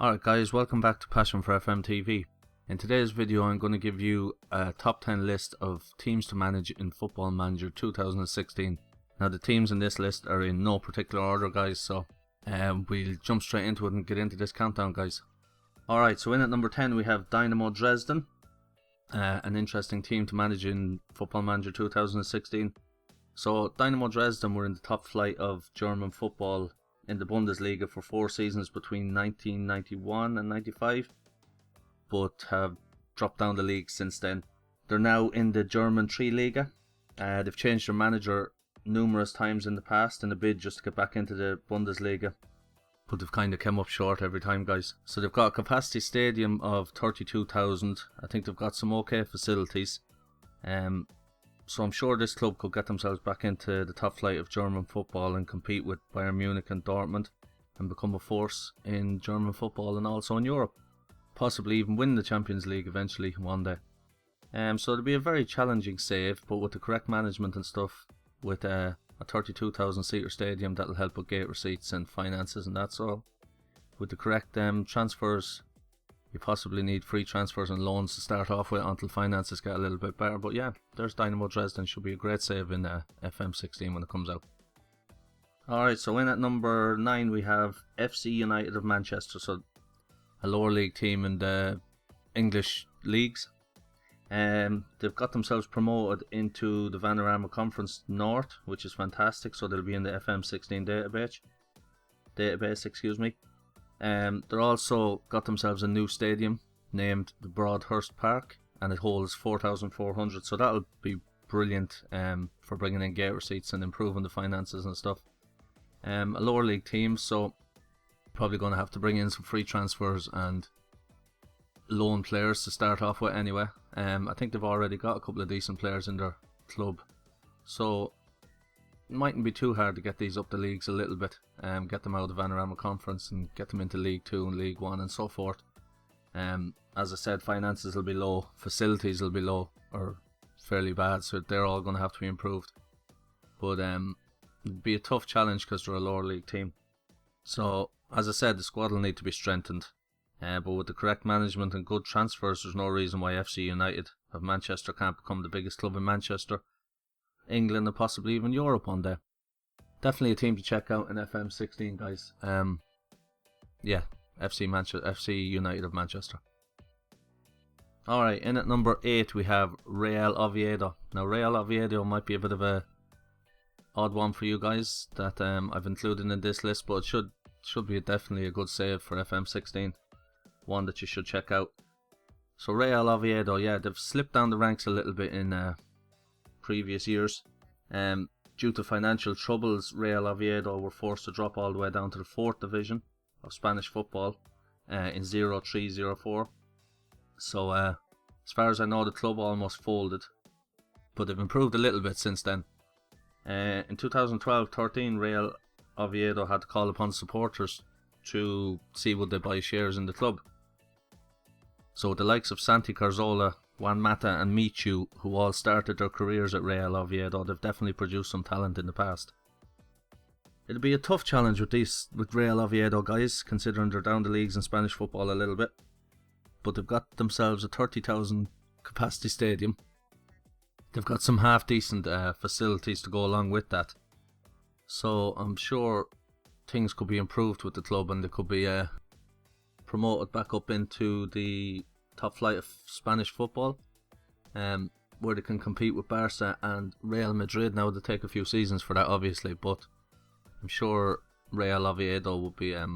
Alright guys, welcome back to Passion for FM TV. In today's video I'm going to give you a top 10 list of teams to manage in Football Manager 2016. Now the teams in this list are in no particular order guys, so we'll jump straight into it and get into this countdown guys. Alright, so in at number 10 we have Dynamo Dresden. An interesting team to manage in Football Manager 2016. So Dynamo Dresden were in the top flight of German football in the Bundesliga for 4 seasons between 1991 and 95, but have dropped down the league since then. They're now in the German 3 Liga. They've changed their manager numerous times in the past in a bid just to get back into the Bundesliga, but they've kind of come up short every time guys. So they've got a capacity stadium of 32,000. I think they've got some okay facilities. So I'm sure this club could get themselves back into the top flight of German football and compete with Bayern Munich and Dortmund and become a force in German football and also in Europe. Possibly even win the Champions League eventually one day. So it'll be a very challenging save, but with the correct management and stuff, with a 32,000 seater stadium, that'll help with gate receipts and finances and that. So with the correct transfers, you possibly need free transfers and loans to start off with until finances get a little bit better. But yeah, there's Dynamo Dresden. Should be a great save in FM16 when it comes out. Alright, so in at number 9 we have FC United of Manchester. So a lower league team in the English leagues. They've got themselves promoted into the Vanarama Conference North, which is fantastic. So they'll be in the FM16 database, excuse me. They're also got themselves a new stadium named the Broadhurst Park, and it holds 4,400, so that'll be brilliant for bringing in gate receipts and improving the finances and stuff. A lower league team, so probably going to have to bring in some free transfers and loan players to start off with anyway. I think they've already got a couple of decent players in their club, so it mightn't be too hard to get these up the leagues a little bit, get them out of the Vanarama Conference and get them into League 2 and League 1 and so forth. As I said, finances will be low, facilities will be low or fairly bad, so they're all going to have to be improved. But it'll be a tough challenge because they're a lower league team. So as I said, the squad will need to be strengthened, but with the correct management and good transfers, there's no reason why FC United of Manchester can't become the biggest club in Manchester, England and possibly even Europe one day. Definitely a team to check out in FM16 guys. Yeah, FC United of Manchester. Alright, in at number 8 we have Real Oviedo. Now Real Oviedo might be a bit of a odd one for you guys that I've included in this list, but it should be definitely a good save for FM16. One that you should check out. So Real Oviedo, yeah, they've slipped down the ranks a little bit in previous years. Due to financial troubles, Real Oviedo were forced to drop all the way down to the 4th division of Spanish football in 03-04. So as far as I know, the club almost folded, but they've improved a little bit since then. In 2012-13, Real Oviedo had to call upon supporters to see would they buy shares in the club. So the likes of Santi Cazorla, Juan Mata and Michu, who all started their careers at Real Oviedo, they've definitely produced some talent in the past. It'll be a tough challenge with Real Oviedo guys, considering they're down the leagues in Spanish football a little bit. But they've got themselves a 30,000 capacity stadium. They've got some half decent facilities to go along with that. So I'm sure things could be improved with the club and they could be promoted back up into the top flight of Spanish football, where they can compete with Barca and Real Madrid. Now, it'll take a few seasons for that obviously, but I'm sure Real Oviedo will be a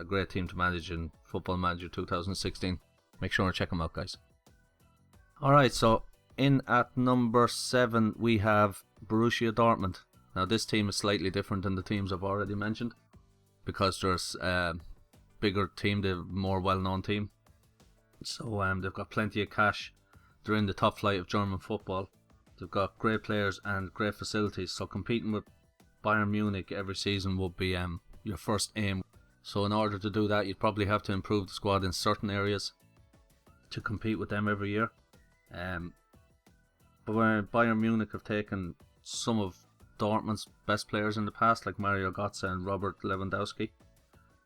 great team to manage in Football Manager 2016. Make sure and check them out guys. Alright, so in at number 7 we have Borussia Dortmund. Now this team is slightly different than the teams I've already mentioned, because there's a bigger team, the more well-known team. So they've got plenty of cash. They're in the top flight of German football. They've got great players and great facilities. So competing with Bayern Munich every season would be your first aim. So in order to do that, you'd probably have to improve the squad in certain areas to compete with them every year. But when Bayern Munich have taken some of Dortmund's best players in the past, like Mario Götze and Robert Lewandowski,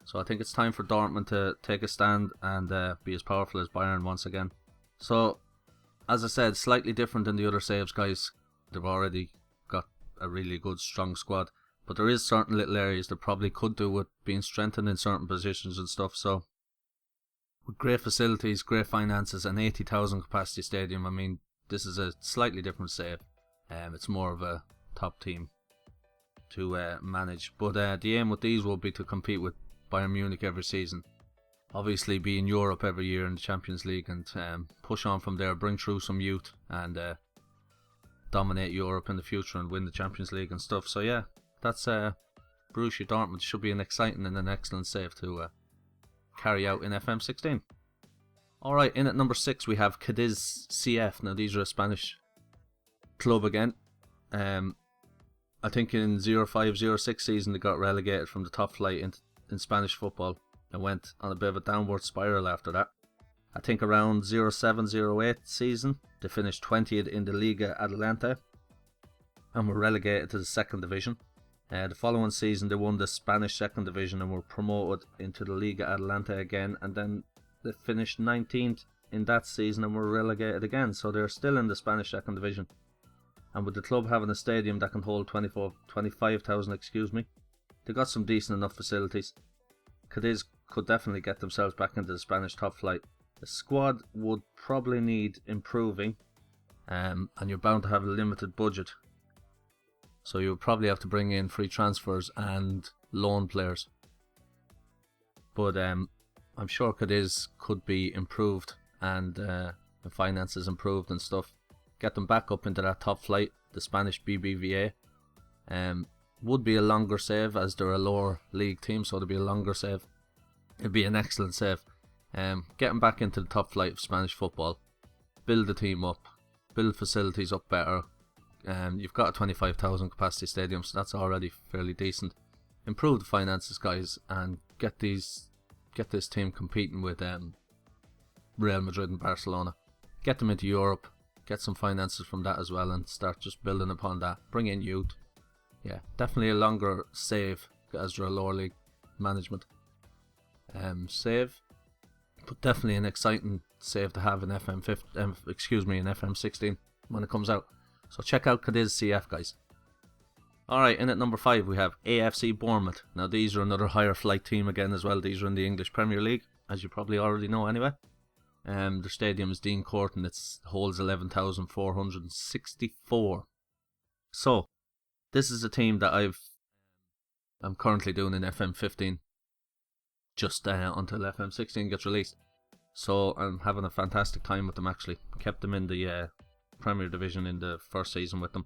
So I think it's time for Dortmund to take a stand and be as powerful as Bayern once again. So, as I said, slightly different than the other saves, guys. They've already got a really good, strong squad. But there is certain little areas that probably could do with being strengthened in certain positions and stuff. So, with great facilities, great finances, and 80,000 capacity stadium, I mean, this is a slightly different save. It's more of a top team to manage. But the aim with these will be to compete with Bayern Munich every season. Obviously be in Europe every year in the Champions League and push on from there, bring through some youth and dominate Europe in the future and win the Champions League and stuff. So yeah, that's Borussia Dortmund. Should be an exciting and an excellent save to carry out in FM16. Alright, in at number 6 we have Cadiz C.F. Now these are a Spanish club again. I think in 05-06 season they got relegated from the top flight in Spanish football and went on a bit of a downward spiral after that. I think around 07-08 season they finished 20th in the Liga Adelante and were relegated to the second division. The following season they won the Spanish second division and were promoted into the Liga Adelante again, and then they finished 19th in that season and were relegated again. So they're still in the Spanish second division. And with the club having a stadium that can hold 25,000, they got some decent enough facilities. Cadiz could definitely get themselves back into the Spanish top flight. The squad would probably need improving, and you're bound to have a limited budget. So you would probably have to bring in free transfers and loan players. But I'm sure Cadiz could be improved and the finances improved and stuff. Get them back up into that top flight, the Spanish BBVA. Would be a longer save as they're a lower league team, so it'd be a longer save. It'd be an excellent save. Get them back into the top flight of Spanish football. Build the team up. Build facilities up better. You've got a 25,000 capacity stadium, so that's already fairly decent. Improve the finances, guys, and get this team competing with Real Madrid and Barcelona. Get them into Europe. Get some finances from that as well and start just building upon that. Bring in youth. Yeah, definitely a longer save as they're a lower league management save, but definitely an exciting save to have in in FM16 when it comes out. So check out Cadiz C.F, guys. Alright, in at number 5 we have AFC Bournemouth. Now these are another higher flight team again as well. These are in the English Premier League, as you probably already know anyway. Their stadium is Dean Court and it holds 11,464. So, this is a team that I'm currently doing in FM15, just until FM16 gets released. So I'm having a fantastic time with them actually. Kept them in the Premier Division in the first season with them.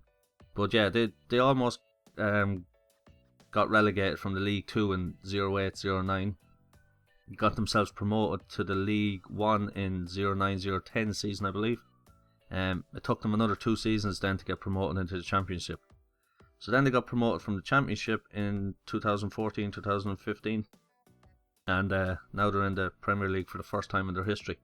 But yeah, they almost got relegated from the League 2 in 08-09. Got themselves promoted to the League 1 in 09-010 season, I believe. It took them another 2 seasons then to get promoted into the Championship. So then they got promoted from the Championship in 2014-2015. And now they're in the Premier League for the first time in their history.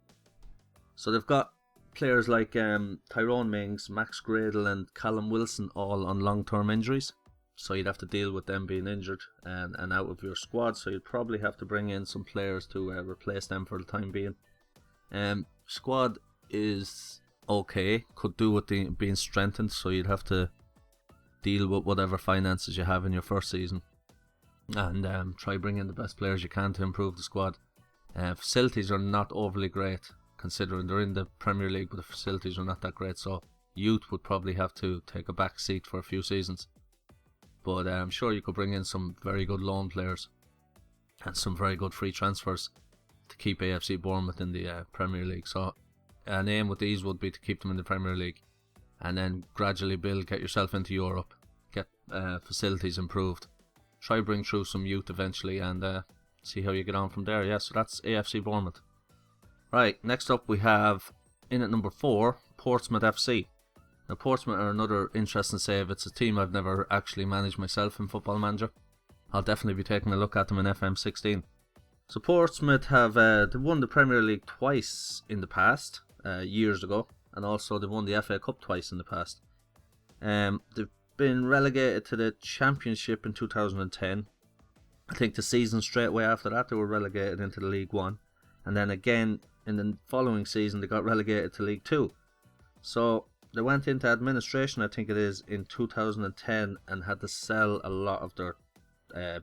So they've got players like Tyrone Mings, Max Gradle and Callum Wilson all on long-term injuries. So you'd have to deal with them being injured and out of your squad. So you'd probably have to bring in some players to replace them for the time being. Squad is okay. Could do with being strengthened. So you'd have to deal with whatever finances you have in your first season. And try bring in the best players you can to improve the squad. Facilities are not overly great considering they're in the Premier League, but the facilities are not that great. So youth would probably have to take a back seat for a few seasons. But I'm sure you could bring in some very good loan players and some very good free transfers to keep AFC Bournemouth in the Premier League. So an aim with these would be to keep them in the Premier League and then gradually get yourself into Europe, get facilities improved, try bring through some youth eventually and see how you get on from there. Yeah, so that's AFC Bournemouth. Right, next up we have, in at number 4, Portsmouth FC. Now Portsmouth are another interesting save. It's a team I've never actually managed myself in Football Manager. I'll definitely be taking a look at them in FM16. So Portsmouth have they won the Premier League twice in the past, years ago, and also they've won the FA Cup twice in the past. They've been relegated to the Championship in 2010, I think the season straight away after that they were relegated into the League One, and then again in the following season they got relegated to League Two. So they went into administration, I think it is, in 2010 and had to sell a lot of their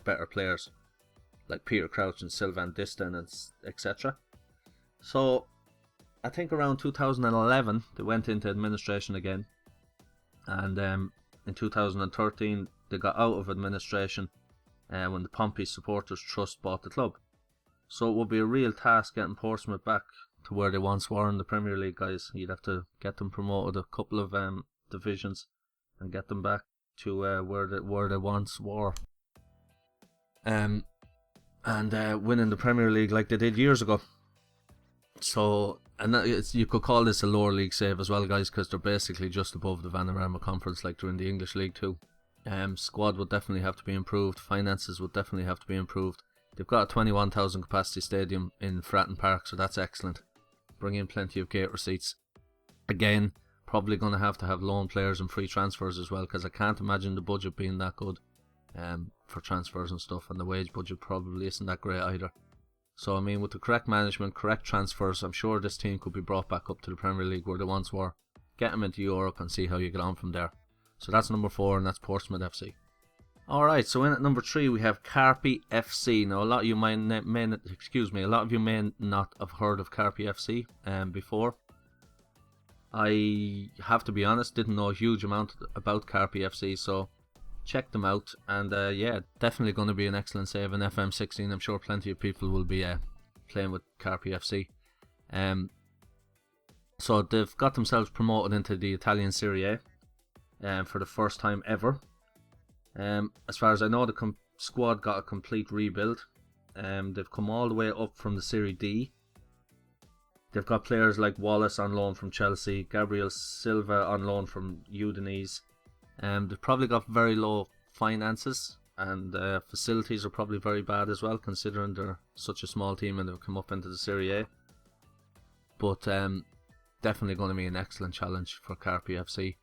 better players, like Peter Crouch and Sylvain Distin and etc. So I think around 2011 they went into administration again, and in 2013 they got out of administration when the Pompey Supporters Trust bought the club. So it would be a real task getting Portsmouth back to where they once were in the Premier League, guys. You'd have to get them promoted a couple of divisions and get them back to where they once were, and winning the Premier League like they did years ago. So, and you could call this a lower league save as well, guys, because they're basically just above the Vanarama Conference, like they're in the English League too. Squad would definitely have to be improved. Finances would definitely have to be improved. They've got a 21,000 capacity stadium in Fratton Park, so that's excellent. Bring in plenty of gate receipts. Again, probably going to have loan players and free transfers as well, because I can't imagine the budget being that good for transfers and stuff, and the wage budget probably isn't that great either. So I mean, with the correct management, correct transfers, I'm sure this team could be brought back up to the Premier League where they once were. Get them into Europe and see how you get on from there. So that's number 4, and that's Portsmouth FC. Alright, so in at number 3 we have Carpi FC. Now a lot of you may not have heard of Carpi FC before. I have to be honest, didn't know a huge amount about Carpi FC, so check them out, and yeah, definitely going to be an excellent save in FM16. I'm sure plenty of people will be playing with Carpi FC. So they've got themselves promoted into the Italian Serie A for the first time ever. As far as I know, the squad got a complete rebuild. They've come all the way up from the Serie D. They've got players like Wallace on loan from Chelsea, Gabriel Silva on loan from Udinese. They've probably got very low finances, and facilities are probably very bad as well, considering they're such a small team and they've come up into the Serie A. But definitely going to be an excellent challenge for Carpi FC.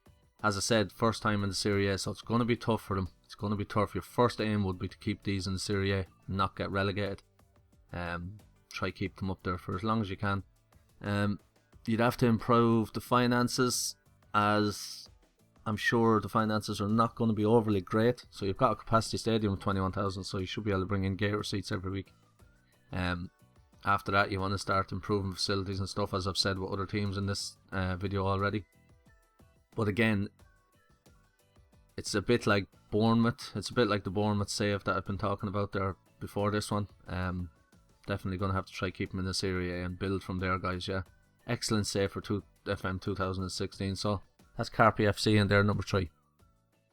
As I said, first time in the Serie A, so it's going to be tough for them. It's going to be tough. Your first aim would be to keep these in the Serie A and not get relegated. Try keep them up there for as long as you can. You'd have to improve the finances, as I'm sure the finances are not going to be overly great. So you've got a capacity stadium of 21,000, so you should be able to bring in gate receipts every week. After that, you want to start improving facilities and stuff, as I've said with other teams in this video already. But again, it's a bit like Bournemouth. It's a bit like the Bournemouth save that I've been talking about there before this one. Definitely going to have to try keep them in the Serie A and build from there, guys. Yeah, excellent save for FM 2016. So that's Carpi FC, and they're number 3.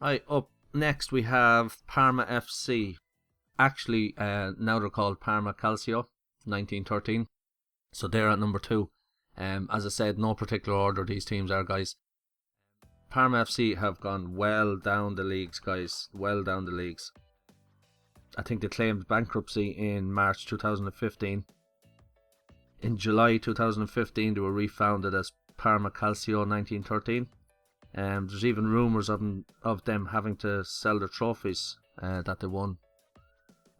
Right, up next we have Parma FC. Actually, now they're called Parma Calcio 1913. So they're at number 2. As I said, no particular order these teams are, guys. Parma FC have gone well down the leagues, guys. Well down the leagues. I think they claimed bankruptcy in March 2015. In July 2015, they were refounded as Parma Calcio 1913. There's even rumours of them having to sell their trophies that they won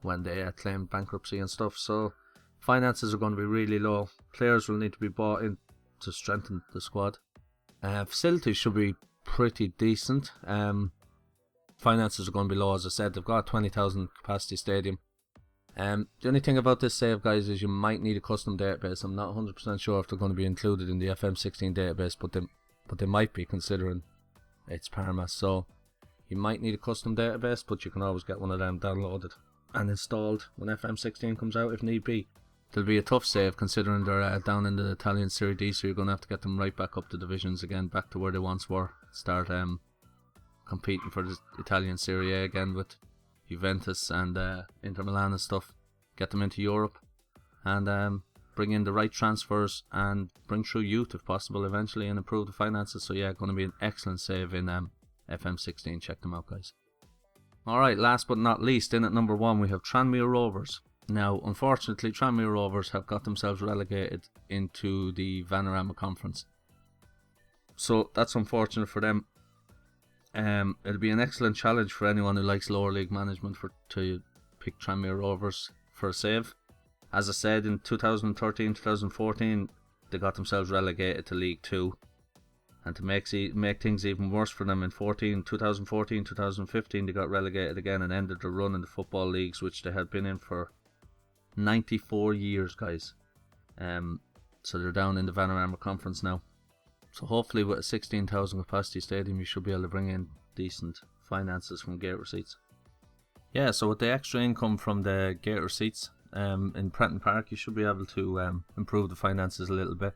when they claimed bankruptcy and stuff. So finances are going to be really low. Players will need to be bought in to strengthen the squad. Facilities should be pretty decent. Finances are going to be low, as I said. They've got a 20,000 capacity stadium. The only thing about this save, guys, is you might need a custom database. I'm not 100% sure if they're going to be included in the FM16 database, but they might be, considering it's Parma. So you might need a custom database, but you can always get one of them downloaded and installed when FM16 comes out if need be. It'll be a tough save considering they're down in the Italian Serie D, so you're going to have to get them right back up to divisions again, back to where they once were. Start competing for the Italian Serie A again with Juventus and Inter Milan and stuff. Get them into Europe and bring in the right transfers and bring through youth if possible eventually and improve the finances. So yeah, going to be an excellent save in FM16. Check them out, guys. Alright, last but not least, in at number 1 we have Tranmere Rovers. Now, unfortunately, Tranmere Rovers have got themselves relegated into the Vanarama Conference. So that's unfortunate for them. It'll be an excellent challenge for anyone who likes lower league management to picked Tranmere Rovers for a save. As I said, in 2013-2014 they got themselves relegated to League 2. And to make things even worse for them, in 2014-2015 they got relegated again and ended their run in the football leagues, which they had been in for 94 years, guys. So they're down in the Vanarama Conference now. So hopefully with a 16,000 capacity stadium you should be able to bring in decent finances from gate receipts. Yeah, so with the extra income from the gate receipts in Prenton Park, you should be able to improve the finances a little bit.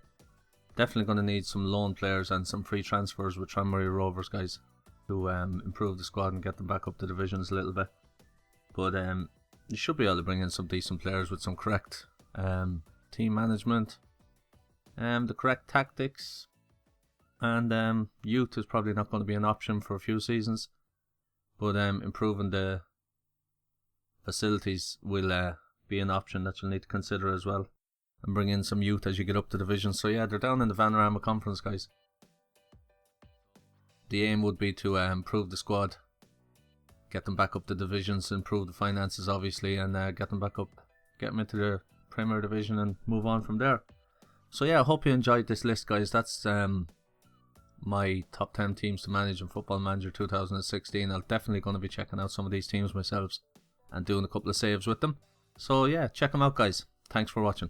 Definitely going to need some loan players and some free transfers with Tranmere Rovers, guys, to improve the squad and get them back up the divisions a little bit. But you should be able to bring in some decent players with some correct team management, the correct tactics, and youth is probably not going to be an option for a few seasons, but improving the facilities will be an option that you'll need to consider as well, and bring in some youth as you get up the division. So yeah, they're down in the Vanarama Conference, guys. The aim would be to improve the squad, get them back up the divisions, improve the finances obviously, and get them back up, get them into the Premier Division and move on from there. So yeah, I hope you enjoyed this list, guys. That's my top 10 teams to manage in Football Manager 2016. I'm definitely going to be checking out some of these teams myself and doing a couple of saves with them. So yeah, check them out, guys. Thanks for watching.